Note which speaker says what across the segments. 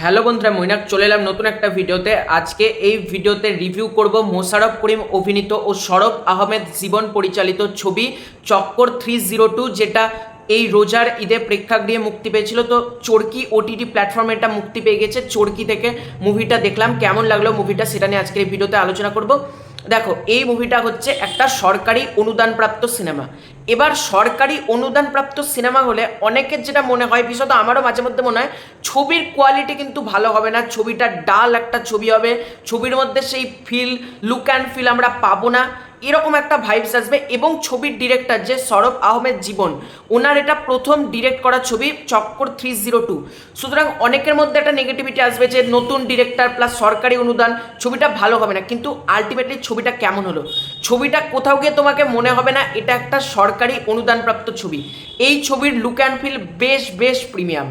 Speaker 1: Hello বন্ধুরা, মৈনাক চলে এলাম নতুন একটা ভিডিওতে। আজকে এই ভিডিওতে রিভিউ করব মোশাররফ করিম অভিনীত ও সরব আহমেদ জীবন পরিচালিত ছবি চক্কর 302, যেটা এই রোজার ঈদে প্রেক্ষাগৃহে মুক্তি পেয়েছিল। তো চরকি ওটিটি প্ল্যাটফর্মে এটা মুক্তি পেয়ে গেছে। চরকি থেকে মুভিটা দেখলাম, কেমন লাগলো মুভিটা সেটা নিয়ে আজকের এই ভিডিওতে আলোচনা করব। দেখো, এই মুভিটা হচ্ছে একটা সরকারি অনুদানপ্রাপ্ত সিনেমা। এবার সরকারি অনুদানপ্রাপ্ত সিনেমা হলে অনেকের যেটা মনে হয়, বিশেষত আমারও মাঝে মধ্যে মনে হয়, ছবির কোয়ালিটি কিন্তু ভালো হবে না, ছবিটা ডাল একটা ছবি হবে, ছবির মধ্যে সেই লুক অ্যান্ড ফিল আমরা পাবো না, এরকম একটা ভাইবস আসবে। এবং ছবির ডিরেক্টর যে সরব আহমেদ জীবন, ওনার এটা প্রথম ডিরেক্ট করা ছবি চক্কর 302। সুতরাং অনেকের মধ্যে একটা নেগেটিভিটি আসবে যে নতুন ডিরেক্টর প্লাস সরকারি অনুদান, ছবিটা ভালো হবে না। কিন্তু আলটিমেটলি ছবিটা কেমন হলো? ছবিটা কোথাও গিয়ে তোমাকে মনে হবে না এটা একটা সরকারি অনুদানপ্রাপ্ত ছবি। এই ছবির লুক অ্যান্ড ফিল বেশ প্রিমিয়াম।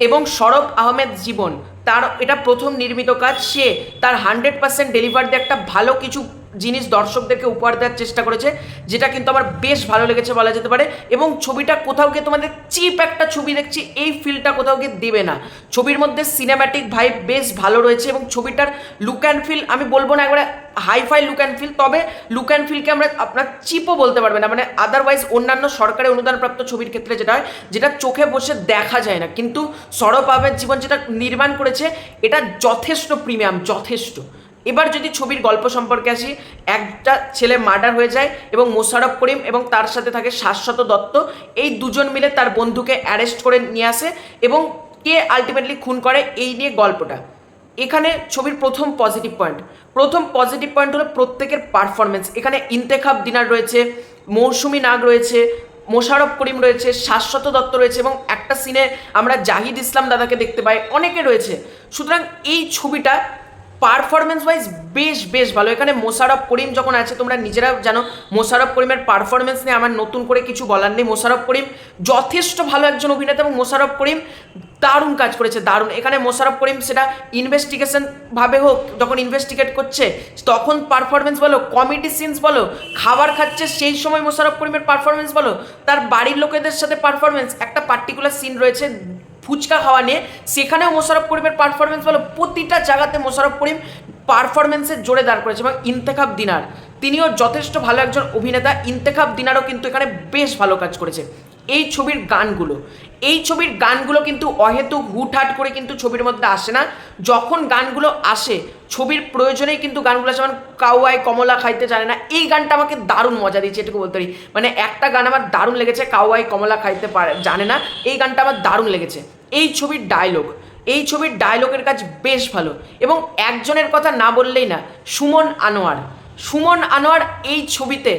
Speaker 1: এবং সরব আহমেদ জীবন, তার এটা প্রথম নির্মিত কাজ। সে তার 100% ডেলিভার দিয়ে একটা ভালো কিছু জিনিস দর্শকদেরকে উপহার দেওয়ার চেষ্টা করেছে, যেটা কিন্তু আমার বেশ ভালো লেগেছে বলা যেতে পারে। এবং ছবিটা কোথাও গিয়ে তোমাদের চিপ একটা ছবি দেখছি এই ফিলটা কোথাও গিয়ে দেবে না। ছবির মধ্যে সিনেম্যাটিক ভাইব বেশ ভালো রয়েছে এবং ছবিটার লুক অ্যান্ড ফিল, আমি বলবো না একবারে হাইফাই লুক অ্যান্ড ফিল, তবে লুক অ্যান্ড ফিলকে আমরা আপনার চিপও বলতে পারবে না। মানে আদারওয়াইজ অন্যান্য সরকারি অনুদানপ্রাপ্ত ছবির ক্ষেত্রে যেটা হয়, যেটা চোখে বসে দেখা যায় না, কিন্তু সরব আহমেদ জীবন যেটা নির্মাণ করেছে এটা যথেষ্ট প্রিমিয়াম, যথেষ্ট। এবার যদি ছবির গল্প সম্পর্কে আসি, একটা ছেলে মার্ডার হয়ে যায় এবং মোশাররফ করিম এবং তার সাথে থাকে শাশ্বত দত্ত, এই দুজন মিলে তার বন্ধুকে অ্যারেস্ট করে নিয়ে আসে এবং কে আলটিমেটলি খুন করে, এই নিয়ে গল্পটা। এখানে ছবির প্রথম পজিটিভ পয়েন্ট হলো প্রত্যেকের পারফরমেন্স। এখানে ইন্তেখাব দিনার রয়েছে, মৌসুমী নাগ রয়েছে, মোশাররফ করিম রয়েছে, শাশ্বত দত্ত রয়েছে এবং একটা সিনে আমরা জাহিদ ইসলাম দাদাকে দেখতে পাই, অনেকে রয়েছে। সুতরাং এই ছবিটা পারফরমেন্স ওয়াইজ বেশ ভালো। এখানে মোশাররফ করিম যখন আছে, তোমরা নিজেরা জানো মোশাররফ করিমের পারফরমেন্স নিয়ে আমার নতুন করে কিছু বলার নেই। মোশাররফ করিম যথেষ্ট ভালো একজন অভিনেতা এবং মোশাররফ করিম দারুণ কাজ করেছে, দারুণ। এখানে মোশাররফ করিম সেটা ইনভেস্টিগেশন ভাবে হোক, যখন ইনভেস্টিগেট করছে তখন পারফরমেন্স বলো, কমেডি সিনস বলো, খাবার খাচ্ছে সেই সময় মোশাররফ করিমের পারফরমেন্স বলো, তার বাড়ির লোকেদের সাথে পারফরমেন্স, একটা পার্টিকুলার সিন রয়েছে ফুচকা খাওয়া নিয়ে, সেখানেও মোশাররফ করিমের পারফরমেন্স বলো, প্রতিটা জায়গাতে মোশাররফ করিম পারফরমেন্সের জোরে দাঁড় করেছে। এবং ইন্তেখাব দিনার, তিনিও যথেষ্ট ভালো একজন অভিনেতা। ইন্তেখাব দিনারও কিন্তু এখানে বেশ ভালো কাজ করেছে। এই ছবির গানগুলো কিন্তু অহেতুক হুটহাট করে কিন্তু ছবির মধ্যে আসে না। যখন গানগুলো আসে ছবির প্রয়োজনেই কিন্তু গানগুলো আসে। যেমন কাউয়াই কমলা খাইতে জানে না, এই গানটা আমাকে দারুণ মজা দিয়েছে, এটুকু বলতে পারি। মানে একটা গান আমার দারুণ লেগেছে, কাউয়াই কমলা খাইতে জানে না, এই গানটা আমার দারুণ লেগেছে। এই ছবির ডায়লগের কাজ বেশ ভালো। এবং একজনের কথা না বললেই না, সুমন আনোয়ার এই ছবিতে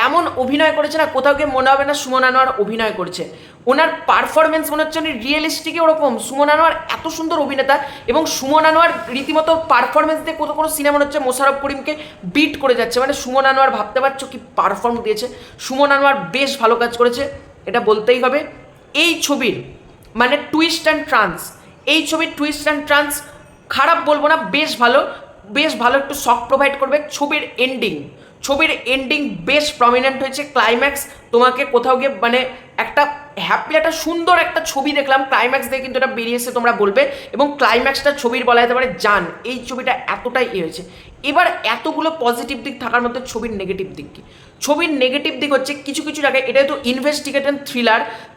Speaker 1: এমন অভিনয় করেছে না, কোথাও গিয়ে মনে হবে না সুমন আনোয়ার অভিনয় করছে। ওনার পারফরমেন্স মনে হচ্ছে উনি রিয়েলিস্টিকই ওরকম। সুমন আনোয়ার এত সুন্দর অভিনেতা এবং সুমন আনোয়ার রীতিমতো পারফরমেন্স দিয়ে কোনো সিনেমা মনে হচ্ছে মোশাররফ করিমকে বিট করে যাচ্ছে। মানে সুমন আনোয়ার, ভাবতে পারছো কি পারফর্ম দিয়েছে? সুমন আনোয়ার বেশ ভালো কাজ করেছে, এটা বলতেই হবে। এই ছবির মানে টুইস্ট অ্যান্ড ট্রান্স খারাপ বলবো না, বেশ ভালো একটু শক প্রোভাইড করবে। ছবির এন্ডিং বেশ প্রমিনেন্ট হয়েছে। ক্লাইম্যাক্স তোমাকে কোথাও গিয়ে মানে একটা একটা সুন্দর একটা ছবি দেখলাম, ক্লাইম্যাক্স দিয়ে কিন্তু এটা বেরিয়েছে তোমরা বলবে। এবং ক্লাইম্যাক্সটা ছবির বলা যেতে পারে জান, এই ছবিটা এতটাই হয়েছে। এবার এতগুলো পজিটিভ দিক থাকার মধ্যে ছবির নেগেটিভ দিক কি? ছবির নেগেটিভ দিক হচ্ছে কিছু জায়গায়, এটা তো ইনভেস্টিগেশন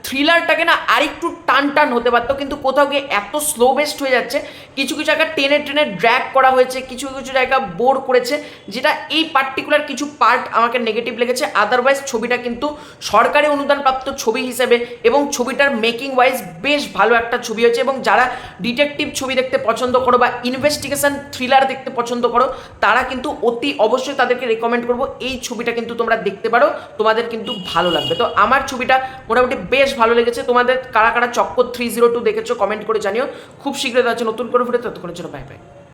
Speaker 1: থ্রিলারটাকে না আরেকটু টান হতে পারতো, কিন্তু কোথাও গিয়ে এত স্লো বেস্ট হয়ে যাচ্ছে। কিছু জায়গায় টেনে ড্র্যাগ করা হয়েছে, কিছু জায়গা বোর করেছে, যেটা এই পার্টিকুলার কিছু পার্ট আমাকে নেগেটিভ লেগেছে। আদারওয়াইজ ছবিটা কিন্তু সরকারি অনুদানপ্রাপ্ত ছবি হিসেবে এবং ছবিটার মেকিং ওয়াইজ বেশ ভালো একটা ছবি হয়েছে। এবং যারা ডিটেকটিভ ছবি দেখতে পছন্দ করো বা ইনভেস্টিগেশন থ্রিলার দেখতে পছন্দ করো, তারা কিন্তু অতি অবশ্যই তাদেরকে রেকমেন্ড করবো এই ছবিটা কিন্তু তোমরা দেখতে পারো, তোমাদের কিন্তু ভালো লাগবে। তো আমার ছবিটা মোটামুটি বেশ ভালো লেগেছে। তোমাদের কারা চক্কর 302 দেখেছো কমেন্ট করে জানিও। খুব শীঘ্রই আছে নতুন করে ভিডিও, ততক্ষণের জন্য বাই বাই।